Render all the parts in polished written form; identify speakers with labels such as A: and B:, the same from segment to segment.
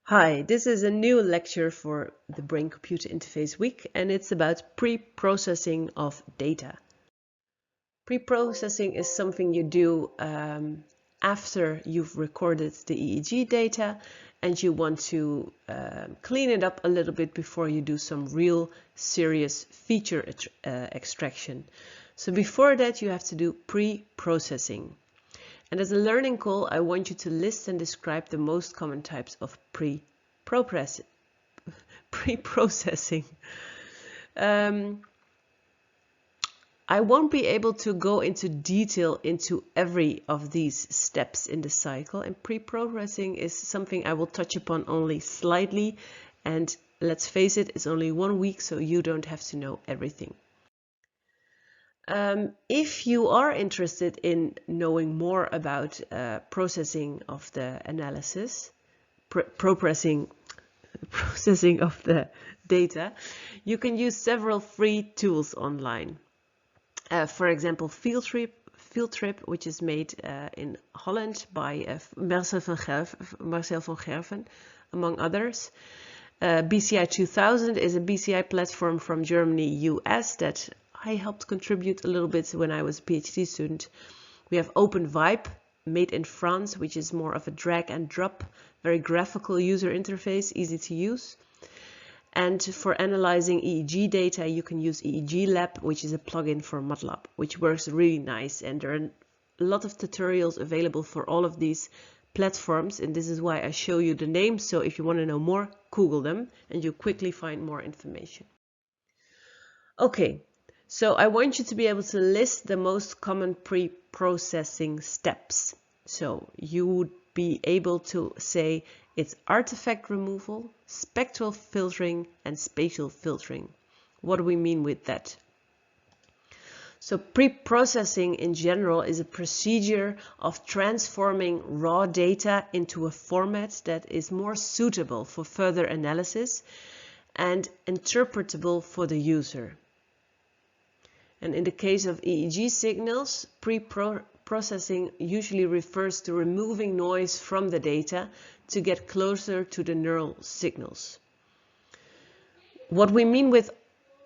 A: Hi, this is a new lecture for the Brain-Computer Interface Week, and it's about pre-processing of data. Pre-processing is something you do after you've recorded the EEG data and you want to clean it up a little bit before you do some real serious feature extraction. So before that you have to do pre-processing. And as a learning goal, I want you to list and describe the most common types of pre-processing. I won't be able to go into detail into every of these steps in the cycle, and pre-processing is something I will touch upon only slightly, and let's face it, it's only 1 week, so you don't have to know everything. If you are interested in knowing more about processing of the analysis, processing of the data, you can use several free tools online. For example, Field Trip, which is made in Holland by Marcel van Gerven, among others. BCI 2000 is a BCI platform from Germany, US that I helped contribute a little bit when I was a PhD student. We have OpenVibe, made in France, which is more of a drag and drop, very graphical user interface, easy to use. And for analyzing EEG data, you can use EEG Lab, which is a plugin for MATLAB, which works really nice. And there are a lot of tutorials available for all of these platforms, and this is why I show you the names. So if you want to know more, Google them and you quickly find more information. Okay. So I want you to be able to list the most common pre-processing steps. So you would be able to say it's artifact removal, spectral filtering, and spatial filtering. What do we mean with that? So pre-processing in general is a procedure of transforming raw data into a format that is more suitable for further analysis and interpretable for the user. And in the case of EEG signals, pre-processing usually refers to removing noise from the data to get closer to the neural signals. What we mean with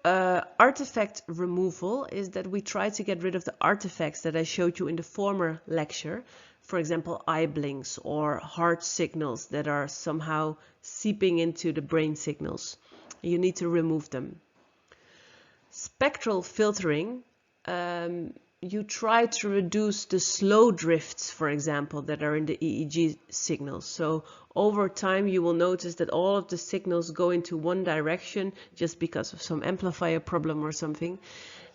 A: artifact removal is that we try to get rid of the artifacts that I showed you in the former lecture. For example, eye blinks or heart signals that are somehow seeping into the brain signals. You need to remove them. Spectral filtering, you try to reduce the slow drifts, for example, that are in the EEG signals. So over time you will notice that all of the signals go into one direction just because of some amplifier problem or something,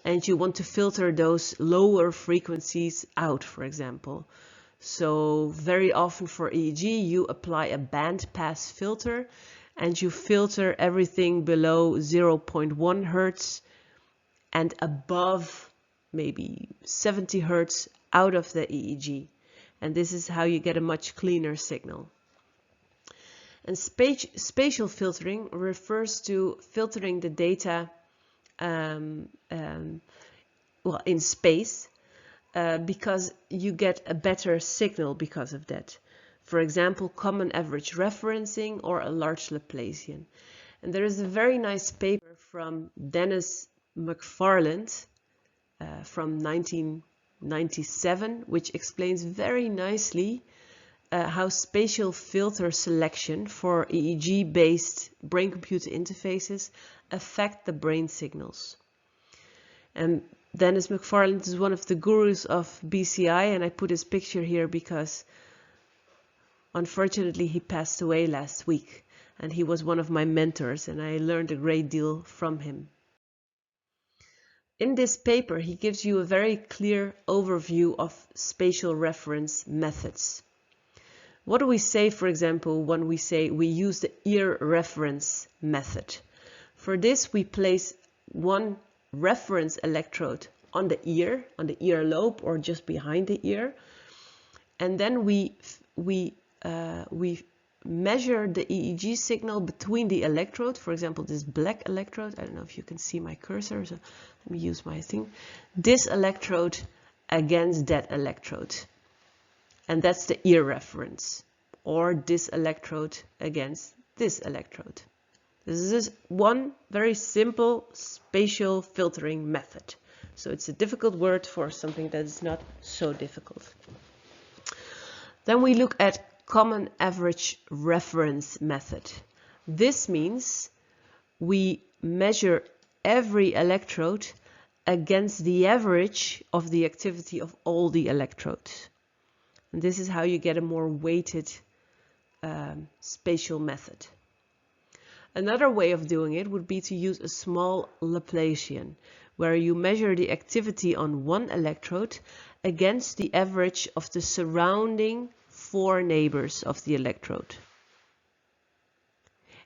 A: and you want to filter those lower frequencies out, for example. So very often for EEG you apply a band pass filter and you filter everything below 0.1 Hertz and above maybe 70 Hertz out of the EEG. And this is how you get a much cleaner signal. And spatial filtering refers to filtering the data in space because you get a better signal because of that. For example, common average referencing or a large Laplacian. And there is a very nice paper from Dennis McFarland from 1997, which explains very nicely how spatial filter selection for EEG-based brain-computer interfaces affect the brain signals. And Dennis McFarland is one of the gurus of BCI, and I put his picture here because unfortunately he passed away last week, and he was one of my mentors, and I learned a great deal from him. In this paper, he gives you a very clear overview of spatial reference methods. What do we say, for example, when we say we use the ear reference method? For this, we place one reference electrode on the earlobe or just behind the ear, and then we measure the EEG signal between the electrode, for example this black electrode, I don't know if you can see my cursor, so let me use my thing, this electrode against that electrode, and that's the ear reference, or this electrode against this electrode. This is one very simple spatial filtering method. So it's a difficult word for something that is not so difficult. Then we look at common average reference method. This means we measure every electrode against the average of the activity of all the electrodes. And this is how you get a more weighted spatial method. Another way of doing it would be to use a small Laplacian, where you measure the activity on one electrode against the average of the surrounding 4 neighbors of the electrode.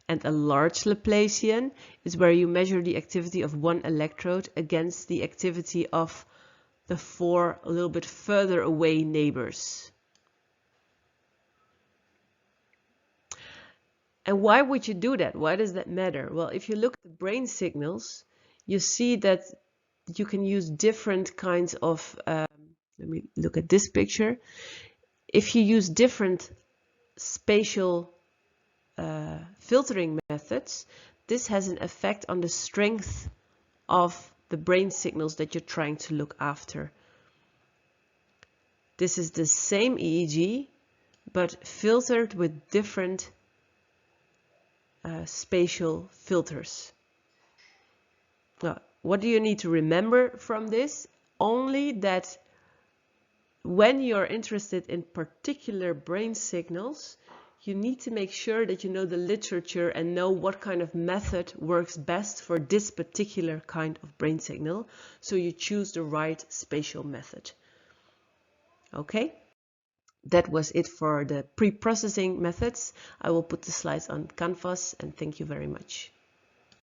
A: And a large Laplacian is where you measure the activity of one electrode against the activity of the 4 a little bit further away neighbors. And why would you do that? Why does that matter? Well, if you look at the brain signals, you see that you can use different kinds of, let me look at this picture. If you use different spatial filtering methods, this has an effect on the strength of the brain signals that you're trying to look after. This is the same EEG, but filtered with different spatial filters. Well, what do you need to remember from this? Only that when you're interested in particular brain signals, you need to make sure that you know the literature and know what kind of method works best for this particular kind of brain signal, so you choose the right spatial method. Okay? That was it for the pre-processing methods. I will put the slides on Canvas, and thank you very much.